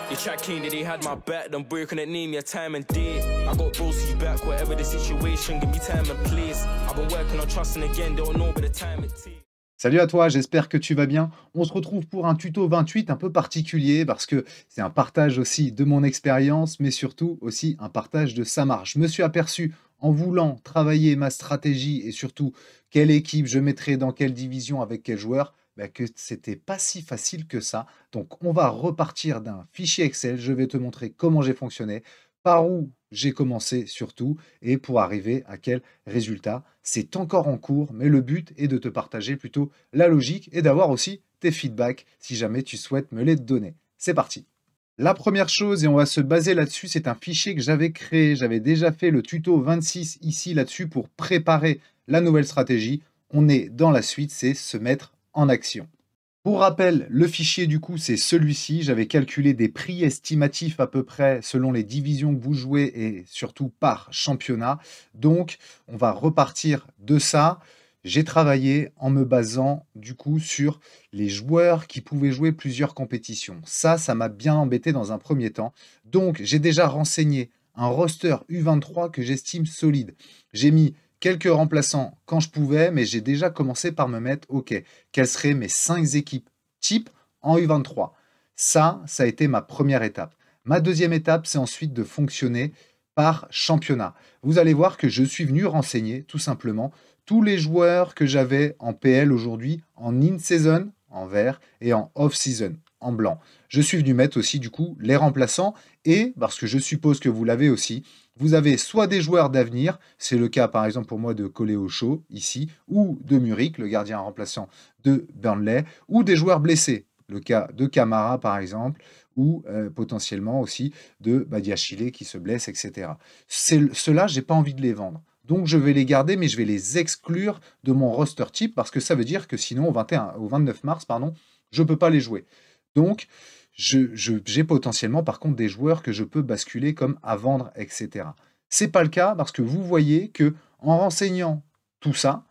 They tried clean that they had my back, them boy couldn't name me a time and date. I got bros see back, whatever the situation, give me time and place. I've been working on trusting again, don't know but the time it takes. Salut à toi, j'espère que tu vas bien. On se retrouve pour un tuto 28 un peu particulier parce que c'est un partage aussi de mon expérience, mais surtout aussi un partage de sa marche. Je me suis aperçu en voulant travailler ma stratégie et surtout quelle équipe je mettrais dans quelle division avec quel joueur, que c'était pas si facile que ça. Donc on va repartir d'un fichier Excel. Je vais te montrer comment j'ai fonctionné, par où j'ai commencé surtout et pour arriver à quel résultat. C'est encore en cours, mais le but est de te partager plutôt la logique et d'avoir aussi tes feedbacks si jamais tu souhaites me les donner. C'est parti. La première chose, et on va se baser là-dessus, c'est un fichier que j'avais créé. J'avais déjà fait le tuto 26 ici là-dessus pour préparer la nouvelle stratégie. On est dans la suite, c'est se mettre en action. Pour rappel, le fichier du coup, c'est celui-ci. J'avais calculé des prix estimatifs à peu près selon les divisions que vous jouez et surtout par championnat. Donc, on va repartir de ça. J'ai travaillé en me basant du coup sur les joueurs qui pouvaient jouer plusieurs compétitions. Ça m'a bien embêté dans un premier temps. Donc, j'ai déjà renseigné un roster U23 que j'estime solide. J'ai mis quelques remplaçants quand je pouvais, mais j'ai déjà commencé par me mettre, OK, quelles seraient mes 5 équipes type en U23? Ça a été ma première étape. Ma deuxième étape, c'est ensuite de fonctionner par championnat. Vous allez voir que je suis venu renseigner tout simplement tous les joueurs que j'avais en PL aujourd'hui, en in-season, en vert, et en off-season, en blanc. Je suis venu mettre aussi du coup les remplaçants, et parce que je suppose que vous l'avez aussi, vous avez soit des joueurs d'avenir, c'est le cas par exemple pour moi de Coléocho ici, ou de Muric, le gardien remplaçant de Burnley, ou des joueurs blessés, le cas de Camara par exemple, ou potentiellement aussi de Badiachile qui se blesse, etc. Ceux-là, je n'ai pas envie de les vendre. Donc je vais les garder, mais je vais les exclure de mon roster type, parce que ça veut dire que sinon au 29 mars, je ne peux pas les jouer. Donc, j'ai potentiellement, par contre, des joueurs que je peux basculer comme à vendre, etc. Ce n'est pas le cas parce que vous voyez que en renseignant tout ça,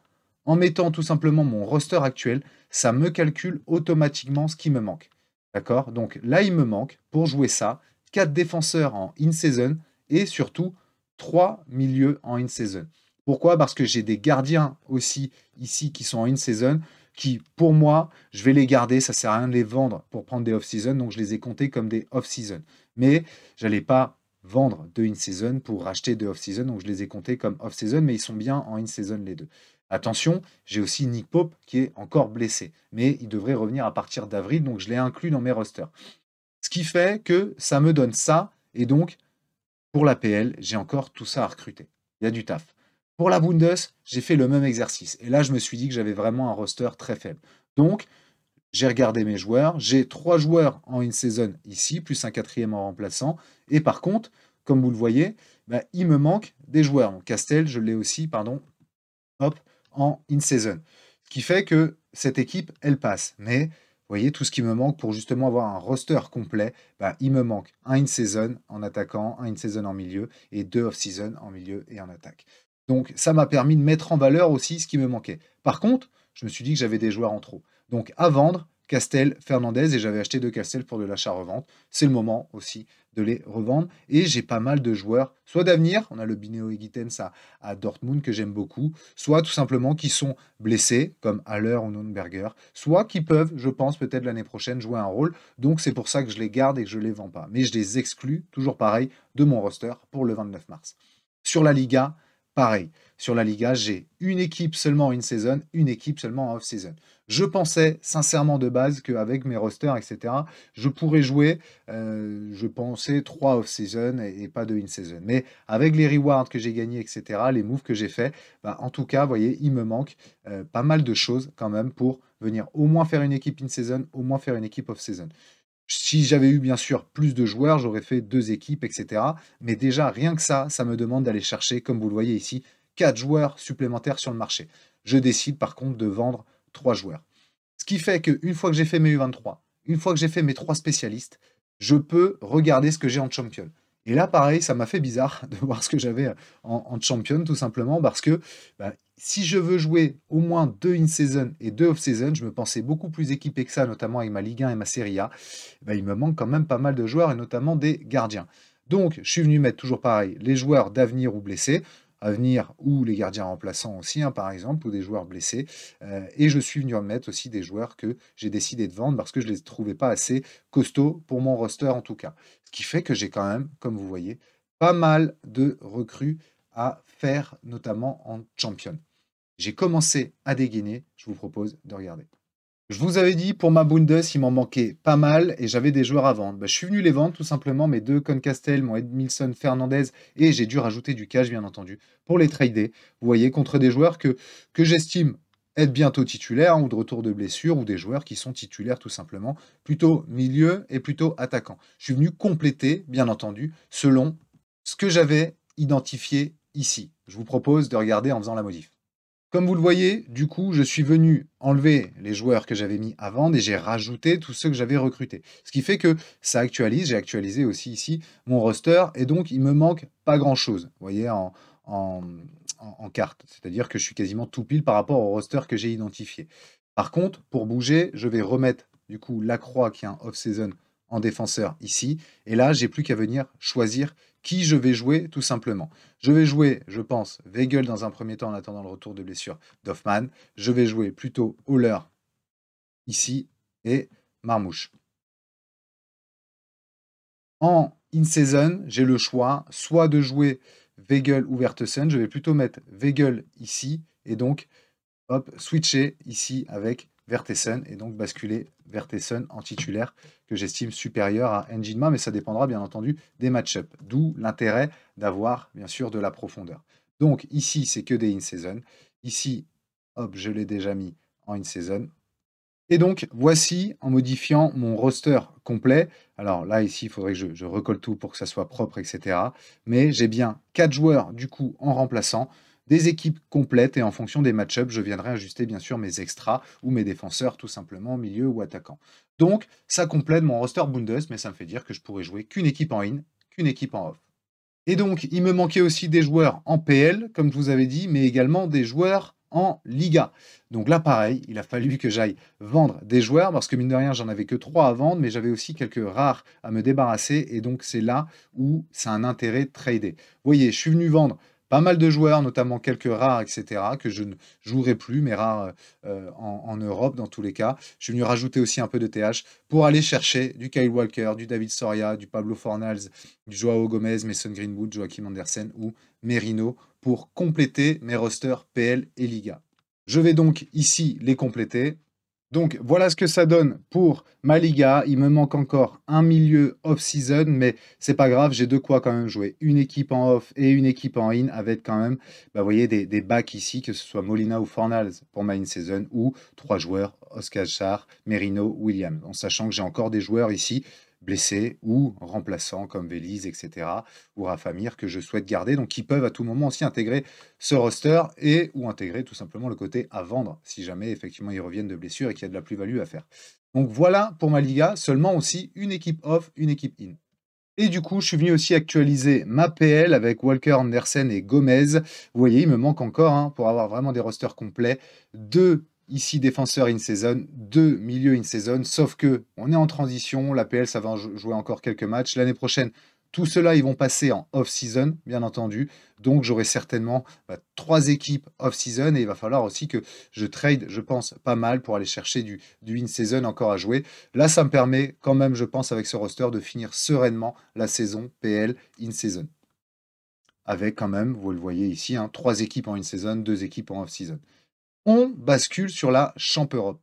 en mettant tout simplement mon roster actuel, ça me calcule automatiquement ce qui me manque. D'accord? Donc là, il me manque, pour jouer ça, 4 défenseurs en in-season et surtout 3 milieux en in-season. Pourquoi? Parce que j'ai des gardiens aussi ici qui sont en in-season, qui, pour moi, je vais les garder, ça ne sert à rien de les vendre pour prendre des off-season, donc je les ai comptés comme des off-season. Mais je n'allais pas vendre de in-season pour racheter de off-season, donc je les ai comptés comme off-season, mais ils sont bien en in-season les deux. Attention, j'ai aussi Nick Pope qui est encore blessé, mais il devrait revenir à partir d'avril, donc je l'ai inclus dans mes rosters. Ce qui fait que ça me donne ça, et donc, pour la PL, j'ai encore tout ça à recruter. Il y a du taf. Pour la Bundes, j'ai fait le même exercice. Et là, je me suis dit que j'avais vraiment un roster très faible. Donc, j'ai regardé mes joueurs. J'ai 3 joueurs en in-season ici, plus un 4e en remplaçant. Et par contre, comme vous le voyez, il me manque des joueurs. Donc, Castel, je l'ai aussi, en in-season. Ce qui fait que cette équipe, elle passe. Mais, vous voyez, tout ce qui me manque pour justement avoir un roster complet, il me manque un in-season en attaquant, un in-season en milieu et 2 off-season en milieu et en attaque. Donc, ça m'a permis de mettre en valeur aussi ce qui me manquait. Par contre, je me suis dit que j'avais des joueurs en trop. Donc, à vendre, Castel, Fernandez, et j'avais acheté 2 Castel pour de l'achat-revente. C'est le moment aussi de les revendre. Et j'ai pas mal de joueurs, soit d'avenir, on a le Bineo Higuitens à Dortmund que j'aime beaucoup, soit tout simplement qui sont blessés, comme Haller ou Nürnberger, soit qui peuvent, je pense, peut-être l'année prochaine jouer un rôle. Donc, c'est pour ça que je les garde et que je ne les vends pas. Mais je les exclus, toujours pareil, de mon roster pour le 29 mars. Sur la Liga, pareil, sur la Liga, j'ai une équipe seulement en in-season, une équipe seulement en off-season. Je pensais sincèrement de base qu'avec mes rosters, etc., je pourrais jouer, je pensais 3 off-season et pas de in-season. Mais avec les rewards que j'ai gagnés, etc., les moves que j'ai faits, en tout cas, vous voyez, il me manque pas mal de choses quand même pour venir au moins faire une équipe in-season, au moins faire une équipe off-season. Si j'avais eu bien sûr plus de joueurs, j'aurais fait 2 équipes, etc. Mais déjà, rien que ça me demande d'aller chercher, comme vous le voyez ici, 4 joueurs supplémentaires sur le marché. Je décide par contre de vendre 3 joueurs. Ce qui fait qu'une fois que j'ai fait mes U23, une fois que j'ai fait mes 3 spécialistes, je peux regarder ce que j'ai en champion. Et là, pareil, ça m'a fait bizarre de voir ce que j'avais en champion, tout simplement parce que si je veux jouer au moins 2 in-season et 2 off-season, je me pensais beaucoup plus équipé que ça, notamment avec ma Ligue 1 et ma Serie A, bah, il me manque quand même pas mal de joueurs et notamment des gardiens. Donc, je suis venu mettre toujours pareil, les joueurs d'avenir ou blessés, avenir ou les gardiens remplaçants aussi, hein, par exemple, ou des joueurs blessés. Et je suis venu remettre aussi des joueurs que j'ai décidé de vendre parce que je ne les trouvais pas assez costauds pour mon roster en tout cas. Ce qui fait que j'ai quand même, comme vous voyez, pas mal de recrues à faire, notamment en champion. J'ai commencé à dégainer, je vous propose de regarder. Je vous avais dit, pour ma Bundes, il m'en manquait pas mal et j'avais des joueurs à vendre. Bah, je suis venu les vendre tout simplement, mes deux Concastel, mon Edmilson Fernandez, et j'ai dû rajouter du cash, bien entendu, pour les trader. Vous voyez, contre des joueurs que j'estime être bientôt titulaires, hein, ou de retour de blessure, ou des joueurs qui sont titulaires tout simplement, plutôt milieu et plutôt attaquant. Je suis venu compléter, bien entendu, selon ce que j'avais identifié ici. Je vous propose de regarder en faisant la modif. Comme vous le voyez, du coup, je suis venu enlever les joueurs que j'avais mis à vendre et j'ai rajouté tous ceux que j'avais recrutés. Ce qui fait que ça actualise, j'ai actualisé aussi ici mon roster et donc il me manque pas grand-chose, vous voyez, en carte. C'est-à-dire que je suis quasiment tout pile par rapport au roster que j'ai identifié. Par contre, pour bouger, je vais remettre du coup la croix qui est un off-season en défenseur ici. Et là, j'ai plus qu'à venir choisir qui je vais jouer tout simplement. Je vais jouer, je pense, Weigl dans un premier temps en attendant le retour de blessure d'Hoffman. Je vais jouer plutôt Haller ici et Marmouche. En in-season, j'ai le choix soit de jouer Weigl ou Vertesen. Je vais plutôt mettre Weigl ici et donc hop, switcher ici avec Vertesen et donc basculer Vertesen en titulaire que j'estime supérieur à Njinma, mais ça dépendra bien entendu des match-ups, d'où l'intérêt d'avoir bien sûr de la profondeur. Donc ici, c'est que des in-season. Ici, hop, je l'ai déjà mis en in-season. Et donc, voici, en modifiant mon roster complet. Alors là, ici, il faudrait que je recolle tout pour que ça soit propre, etc. Mais j'ai bien 4 joueurs, du coup, en remplaçant, des équipes complètes, et en fonction des match-ups, je viendrai ajuster, bien sûr, mes extras ou mes défenseurs, tout simplement, milieu ou attaquant. Donc, ça complète mon roster Bundes, mais ça me fait dire que je pourrais jouer qu'une équipe en in, qu'une équipe en off. Et donc, il me manquait aussi des joueurs en PL, comme je vous avais dit, mais également des joueurs en Liga. Donc là, pareil, il a fallu que j'aille vendre des joueurs, parce que mine de rien, j'en avais que 3 à vendre, mais j'avais aussi quelques rares à me débarrasser, et donc c'est là où c'est un intérêt de trader. Vous voyez, je suis venu vendre pas mal de joueurs, notamment quelques rares, etc., que je ne jouerai plus, mes rares en Europe dans tous les cas. Je suis venu rajouter aussi un peu de TH pour aller chercher du Kyle Walker, du David Soria, du Pablo Fornals, du Joao Gomez, Mason Greenwood, Joachim Andersen ou Merino pour compléter mes rosters PL et Liga. Je vais donc ici les compléter. Donc voilà ce que ça donne pour ma Liga. Il me manque encore un milieu off-season, mais c'est pas grave, j'ai de quoi quand même jouer. Une équipe en off et une équipe en in avec quand même, vous voyez, des backs ici, que ce soit Molina ou Fornals pour ma in-season, ou 3 joueurs, Oscar Char, Merino, William. En sachant que j'ai encore des joueurs ici blessés ou remplaçants comme Veliz, etc., ou Rafamir que je souhaite garder, donc qui peuvent à tout moment aussi intégrer ce roster et ou intégrer tout simplement le côté à vendre si jamais effectivement ils reviennent de blessure et qu'il y a de la plus-value à faire. Donc voilà pour ma Liga, seulement aussi une équipe off, une équipe in. Et du coup, je suis venu aussi actualiser ma PL avec Walker, Andersen et Gomez. Vous voyez, il me manque encore, hein, pour avoir vraiment des rosters complets, 2 ici défenseurs in-season, 2 milieux in-season, sauf que on est en transition, la PL ça va jouer encore quelques matchs. L'année prochaine, tout cela ils vont passer en off-season, bien entendu. Donc j'aurai certainement 3 équipes off-season et il va falloir aussi que je trade, je pense, pas mal pour aller chercher du in-season encore à jouer. Là, ça me permet quand même, je pense, avec ce roster, de finir sereinement la saison PL in-season. Avec quand même, vous le voyez ici, 3 équipes en in-season, 2 équipes en off-season. On bascule sur la Champ Europe.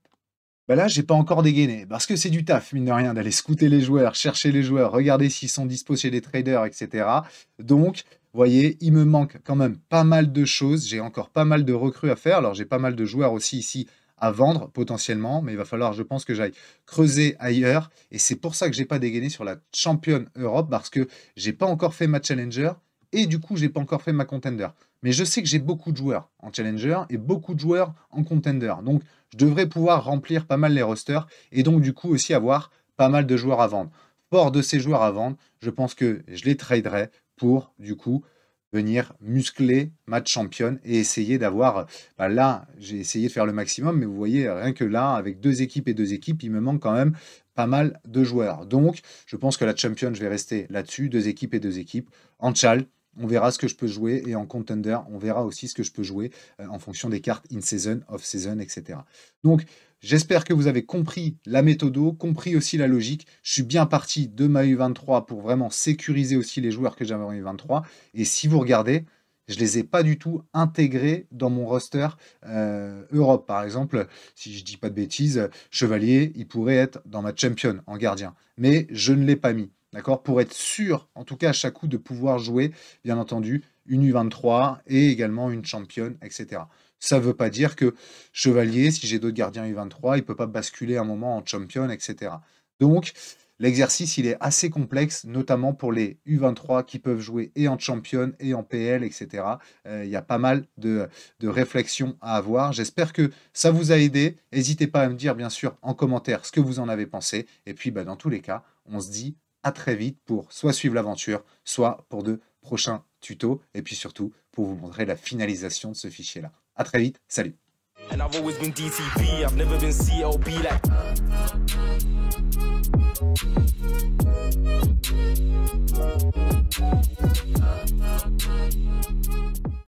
Ben là, j'ai pas encore dégainé, parce que c'est du taf, mine de rien, d'aller scouter les joueurs, chercher les joueurs, regarder s'ils sont dispo chez les traders, etc. Donc, vous voyez, il me manque quand même pas mal de choses. J'ai encore pas mal de recrues à faire. Alors, j'ai pas mal de joueurs aussi ici à vendre, potentiellement, mais il va falloir, je pense, que j'aille creuser ailleurs. Et c'est pour ça que j'ai pas dégainé sur la Champion Europe, parce que j'ai pas encore fait ma Challenger, et du coup, j'ai pas encore fait ma Contender. Mais je sais que j'ai beaucoup de joueurs en Challenger et beaucoup de joueurs en Contender. Donc, je devrais pouvoir remplir pas mal les rosters et donc, du coup, aussi avoir pas mal de joueurs à vendre. Fort de ces joueurs à vendre, je pense que je les traderai pour, du coup, venir muscler ma championne et essayer d'avoir, bah là, j'ai essayé de faire le maximum, mais vous voyez, rien que là, avec 2 équipes et 2 équipes, il me manque quand même pas mal de joueurs. Donc, je pense que la championne, je vais rester là-dessus, 2 équipes et 2 équipes. En Chal, on verra ce que je peux jouer et en contender, on verra aussi ce que je peux jouer en fonction des cartes in-season, off-season, etc. Donc, j'espère que vous avez compris la méthodo, compris aussi la logique. Je suis bien parti de ma U23 pour vraiment sécuriser aussi les joueurs que j'avais en U23. Et si vous regardez, je ne les ai pas du tout intégrés dans mon roster Europe. Par exemple, si je ne dis pas de bêtises, Chevalier, il pourrait être dans ma champion en gardien. Mais je ne l'ai pas mis. D'accord? Pour être sûr, en tout cas à chaque coup, de pouvoir jouer, bien entendu, une U23 et également une championne, etc. Ça ne veut pas dire que Chevalier, si j'ai d'autres gardiens U23, il ne peut pas basculer un moment en champion, etc. Donc, l'exercice, il est assez complexe, notamment pour les U23 qui peuvent jouer et en champion et en PL, etc. Il y a pas mal de réflexions à avoir. J'espère que ça vous a aidé. N'hésitez pas à me dire, bien sûr, en commentaire ce que vous en avez pensé. Et puis, bah, dans tous les cas, on se dit à très vite pour soit suivre l'aventure, soit pour de prochains tutos, et puis surtout pour vous montrer la finalisation de ce fichier-là. À très vite, salut! And I've always been DTP, I've never been CLB like